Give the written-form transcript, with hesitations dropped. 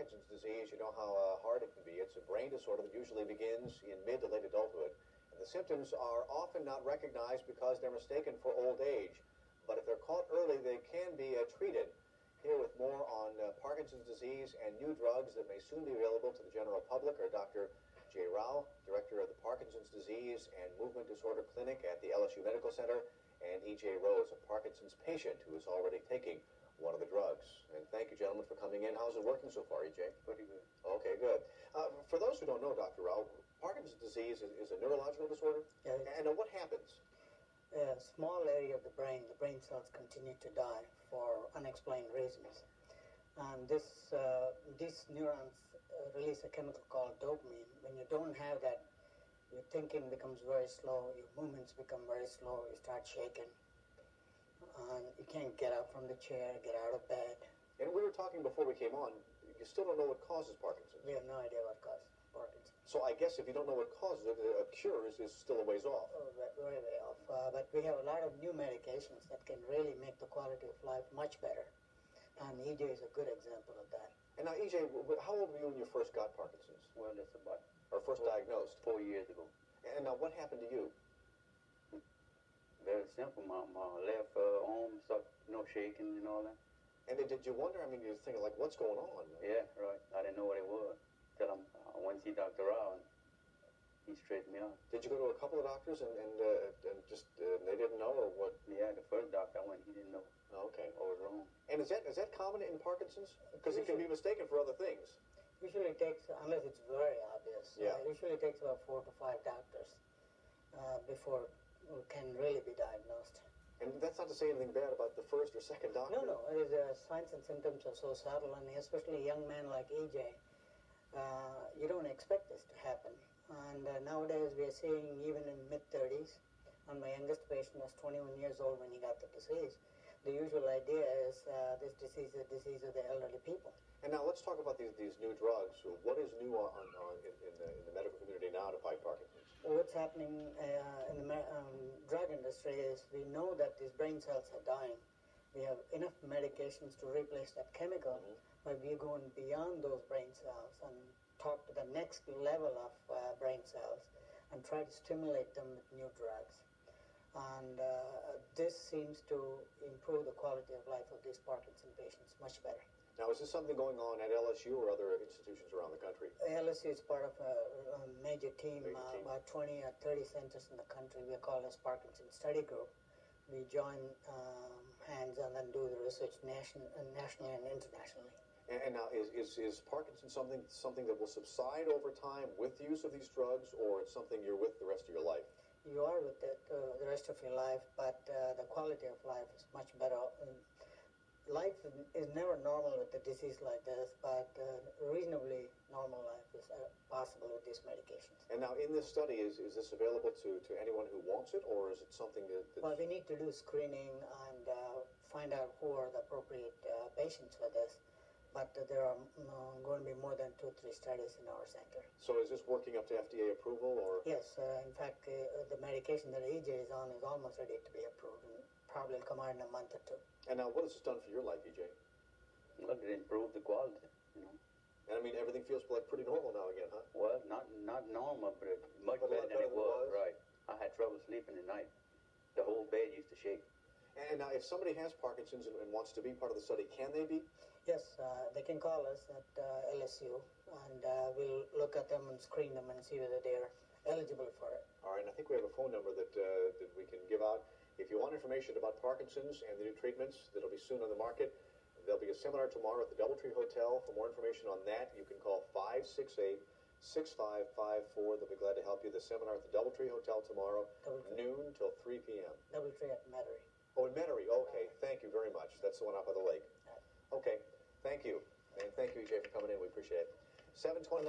Parkinson's disease, you know how hard it can be. It's a brain disorder that usually begins in mid to late adulthood. And the symptoms are often not recognized because they're mistaken for old age. But if they're caught early, they can be treated. Here with more on Parkinson's disease and new drugs that may soon be available to the general public are Dr. J. Rao, Director of the Parkinson's Disease and Movement Disorder Clinic at the LSU Medical Center, and E.J. Rose, a Parkinson's patient who is already taking one of the drugs. And thank you, gentlemen, for coming in. How's it working so far, E.J.? Pretty good. Okay, good. For those who don't know, Dr. Rao, Parkinson's disease is a neurological disorder? Yeah, and what happens? A small area of the brain cells continue to die for unexplained reasons. And these neurons release a chemical called dopamine. When you don't have that, your thinking becomes very slow, your movements become very slow, you start shaking, and you can't get up from the chair, get out of bed. And we were talking before we came on, you still don't know what causes Parkinson's. We have no idea what causes Parkinson's. So I guess if you don't know what causes it, a cure is still a ways off. Oh, very way off. But we have a lot of new medications that can really make the quality of life much better. And EJ is a good example of that. And now, EJ, how old were you when you first got Parkinson's? Well, that's about... Or first diagnosed? 4 years ago. And now, what happened to you? Very simple. My left arm started, shaking and all that. And then did you wonder, you're thinking, like, what's going on? Yeah, right. I didn't know what it was. Till I went to see Dr. Rao, and he straightened me out. Did you go to a couple of doctors and just they didn't know, or what? Yeah, the first doctor I went, he didn't know. Okay. What was wrong. And is that common in Parkinson's? Because it can be mistaken for other things. Usually it takes, unless it's very obvious, yeah. Usually it takes about 4 to 5 doctors before it can really be diagnosed. And that's not to say anything bad about the first or second doctor. No. It is, signs and symptoms are so subtle, and especially a young man like EJ, you don't expect this to happen. And nowadays we are seeing even in mid-30s, and my youngest patient was 21 years old when he got the disease. The usual idea is this disease is a disease of the elderly people. And now let's talk about these new drugs. What is new in the medical community now to fight Parkinson's? What's happening in the drug industry is we know that these brain cells are dying. We have enough medications to replace that chemical, but we're going beyond those brain cells and talk to the next level of brain cells and try to stimulate them with new drugs. And this seems to improve the quality of life of these Parkinson patients much better. Now, is this something going on at LSU or other institutions around the country? LSU is part of a major team, about 20 or 30 centers in the country. We are called as Parkinson Study Group. We join hands and then do the research nationally and internationally. And now, is Parkinson something that will subside over time with the use of these drugs, or it's something you're with the rest of your life? You are with it the rest of your life, but the quality of life is much better. Life is never normal with a disease like this, but reasonably normal life is possible with these medications. And now, in this study, is this available to anyone who wants it, or is it something that... Well, we need to do screening and find out who are the appropriate patients for this. But there are going to be more than 2 or 3 studies in our center. So is this working up to FDA approval, or...? Yes. In fact, the medication that EJ is on is almost ready to be approved, and probably will come out in a month or 2. And now, what has this done for your life, EJ? Well, it improved the quality, And everything feels like pretty normal now again, huh? Well, not normal, but much better than it was. Right. I had trouble sleeping at night. The whole bed used to shake. And now, if somebody has Parkinson's and wants to be part of the study, can they be? Yes, they can call us at LSU, and we'll look at them and screen them and see whether they're eligible for it. All right, and I think we have a phone number that we can give out. If you want information about Parkinson's and the new treatments that'll be soon on the market, there'll be a seminar tomorrow at the Doubletree Hotel. For more information on that, you can call 568-6554. They'll be glad to help you. The seminar at the Doubletree Hotel tomorrow, noon till 3 p.m. Doubletree at Metairie. Oh, in Metairie. Okay, thank you very much. That's the one out by the lake. Okay, thank you. And thank you, EJ, for coming in. We appreciate it. 7:20.